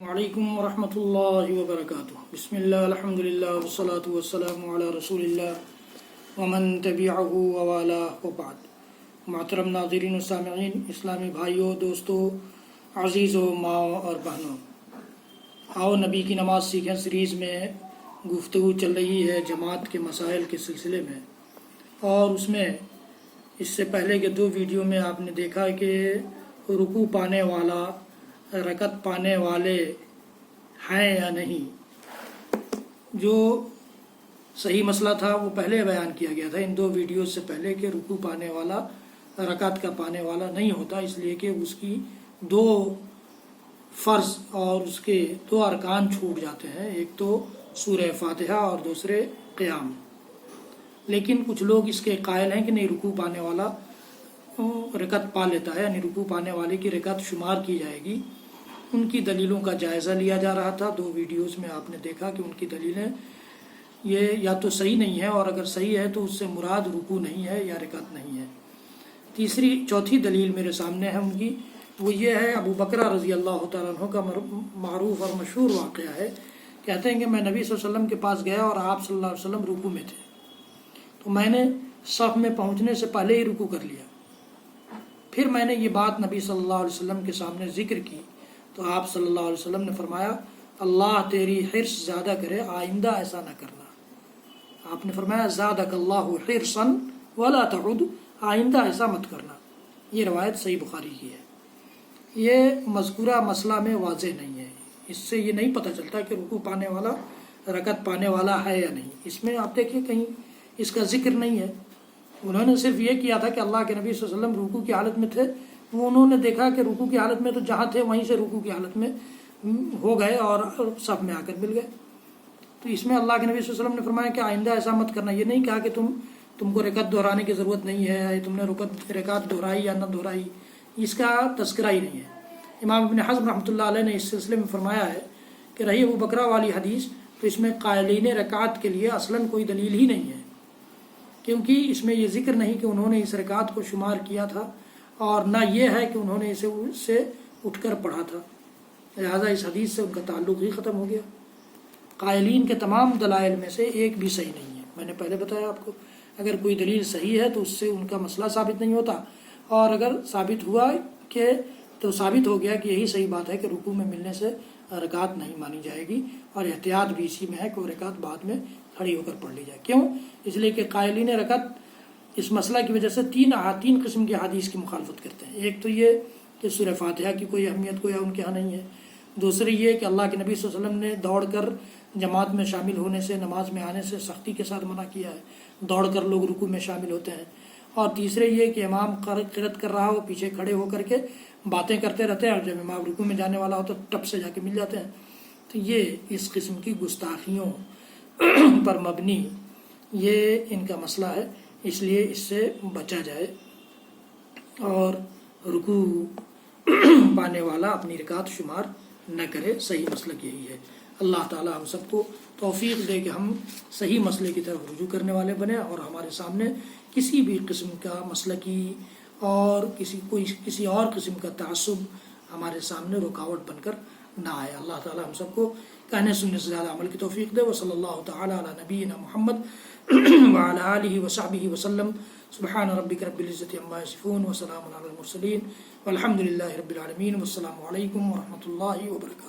وعلیکم ورحمۃ اللہ وبرکاتہ۔ بسم اللہ الحمدللہ والصلاة والسلام علی رسول اللہ ومن تبعہ ووالاہ وبعد۔ محترم ناظرین و سامعین، اسلامی بھائیوں، دوستوں، عزیزوں، ماؤں اور بہنوں، آؤ نبی کی نماز سیکھیں سیریز میں گفتگو چل رہی ہے جماعت کے مسائل کے سلسلے میں، اور اس میں اس سے پہلے کے 2 ویڈیو میں آپ نے دیکھا کہ رکوع پانے والا رکعت پانے والے ہیں یا نہیں۔ جو صحیح مسئلہ تھا وہ پہلے بیان کیا گیا تھا ان 2 ویڈیوز سے پہلے کہ رکوع پانے والا رکعت کا پانے والا نہیں ہوتا، اس لیے کہ اس کی 2 فرض اور اس کے 2 ارکان چھوٹ جاتے ہیں، ایک تو سورہ فاتحہ اور دوسرے قیام۔ لیکن کچھ لوگ اس کے قائل ہیں کہ نہیں، رکوع پانے والا رکعت پا لیتا ہے، یعنی رکوع پانے والے کی رکعت شمار کی جائے گی۔ ان کی دلیلوں کا جائزہ لیا جا رہا تھا 2 ویڈیوز میں۔ آپ نے دیکھا کہ ان کی دلیلیں یہ یا تو صحیح نہیں ہے، اور اگر صحیح ہے تو اس سے مراد رکوع نہیں ہے یا رکعت نہیں ہے۔ چوتھی دلیل میرے سامنے ہے ان کی، وہ یہ ہے، ابو بکرہ رضی اللہ تعالیٰ عنہ کا معروف اور مشہور واقعہ ہے۔ کہتے ہیں کہ میں نبی صلی اللہ علیہ وسلم کے پاس گیا اور آپ صلی اللہ علیہ وسلم رکوع میں تھے، تو میں نے صف میں پہنچنے سے پہلے ہی رکوع کر لیا۔ پھر میں نے یہ بات نبی صلی اللہ علیہ وسلم کے سامنے ذکر کی، تو آپ صلی اللہ علیہ وسلم نے فرمایا، اللہ تیری حرص زیادہ کرے، آئندہ ایسا نہ کرنا۔ آپ نے فرمایا، زادک اللہ حرصا ولا تعد، آئندہ ایسا مت کرنا۔ یہ روایت صحیح بخاری کی ہے۔ یہ مذکورہ مسئلہ میں واضح نہیں ہے، اس سے یہ نہیں پتہ چلتا کہ رکوع پانے والا رکعت پانے والا ہے یا نہیں۔ اس میں آپ دیکھیں کہیں اس کا ذکر نہیں ہے۔ انہوں نے صرف یہ کیا تھا کہ اللہ کے نبی صلی اللہ علیہ وسلم رکوع کی حالت میں تھے، وہ انہوں نے دیکھا کہ رکوع کی حالت میں تو جہاں تھے وہیں سے رکوع کی حالت میں ہو گئے اور صف میں آ کر مل گئے۔ تو اس میں اللہ کے نبی صلی اللہ علیہ وسلم نے فرمایا کہ آئندہ ایسا مت کرنا۔ یہ نہیں کہا کہ تم کو رکعت دہرانے کی ضرورت نہیں ہے، تم نے رکعت دہرائی یا نہ دہرائی، اس کا تذکرہ ہی نہیں ہے۔ امام ابن حزم رحمۃ اللہ علیہ نے اس سلسلے میں فرمایا ہے کہ رہی ابو بکرہ والی حدیث، تو اس میں قائلین رکعت کے لیے اصلاً کوئی دلیل ہی نہیں ہے، کیونکہ اس میں یہ ذکر نہیں کہ انہوں نے اس رکعت کو شمار کیا تھا، اور نہ یہ ہے کہ انہوں نے اسے اس سے اٹھ کر پڑھا تھا، لہٰذا اس حدیث سے ان کا تعلق ہی ختم ہو گیا۔ قائلین کے تمام دلائل میں سے ایک بھی صحیح نہیں ہے۔ میں نے پہلے بتایا آپ کو، اگر کوئی دلیل صحیح ہے تو اس سے ان کا مسئلہ ثابت نہیں ہوتا، اور اگر ثابت ہوا کہ تو ثابت ہو گیا کہ یہی صحیح بات ہے کہ رکوع میں ملنے سے رکعت نہیں مانی جائے گی، اور احتیاط بھی اسی میں ہے کہ وہ رکعت بعد میں کھڑی ہو کر پڑھ لی جائے۔ کیوں؟ اس لیے کہ قائلین رکعت اس مسئلہ کی وجہ سے 3 قسم کی حدیث کی مخالفت کرتے ہیں۔ ایک تو یہ کہ سورہ فاتحہ کی کوئی اہمیت کوئی ان کے ہاں نہیں ہے، دوسری یہ کہ اللہ کے نبی صلی اللہ علیہ وسلم نے دوڑ کر جماعت میں شامل ہونے سے، نماز میں آنے سے سختی کے ساتھ منع کیا ہے، دوڑ کر لوگ رکوع میں شامل ہوتے ہیں، اور تیسرے یہ کہ امام قرأت کر رہا ہو، پیچھے کھڑے ہو کر کے باتیں کرتے رہتے ہیں، اور جب امام رکوع میں جانے والا ہو تو ٹپ سے جا کے مل جاتے ہیں۔ تو یہ اس قسم کی گستاخیوں پر مبنی یہ ان کا مسئلہ ہے، اس لیے اس سے بچا جائے، اور رکوع پانے والا اپنی رکعت شمار نہ کرے۔ صحیح مسلک یہی ہے۔ اللہ تعالی ہم سب کو توفیق دے کہ ہم صحیح مسئلے کی طرف رجوع کرنے والے بنیں، اور ہمارے سامنے کسی بھی قسم کا مسلکی اور کسی اور قسم کا تعصب ہمارے سامنے رکاوٹ بن کر نہ آئے۔ اللہ تعالی ہم سب کو کہنے سننے سے زیادہ عمل کی توفیق دے۔ وصلی اللہ تعالی علی نبینا محمد وعلی آلہ وصحبہ وسلم۔ سبحان ربک رب العزۃ عما یصفون وسلام علی المرسلین والحمد للہ رب العالمین، والسلام علیکم ورحمۃ اللہ وبرکاتہ۔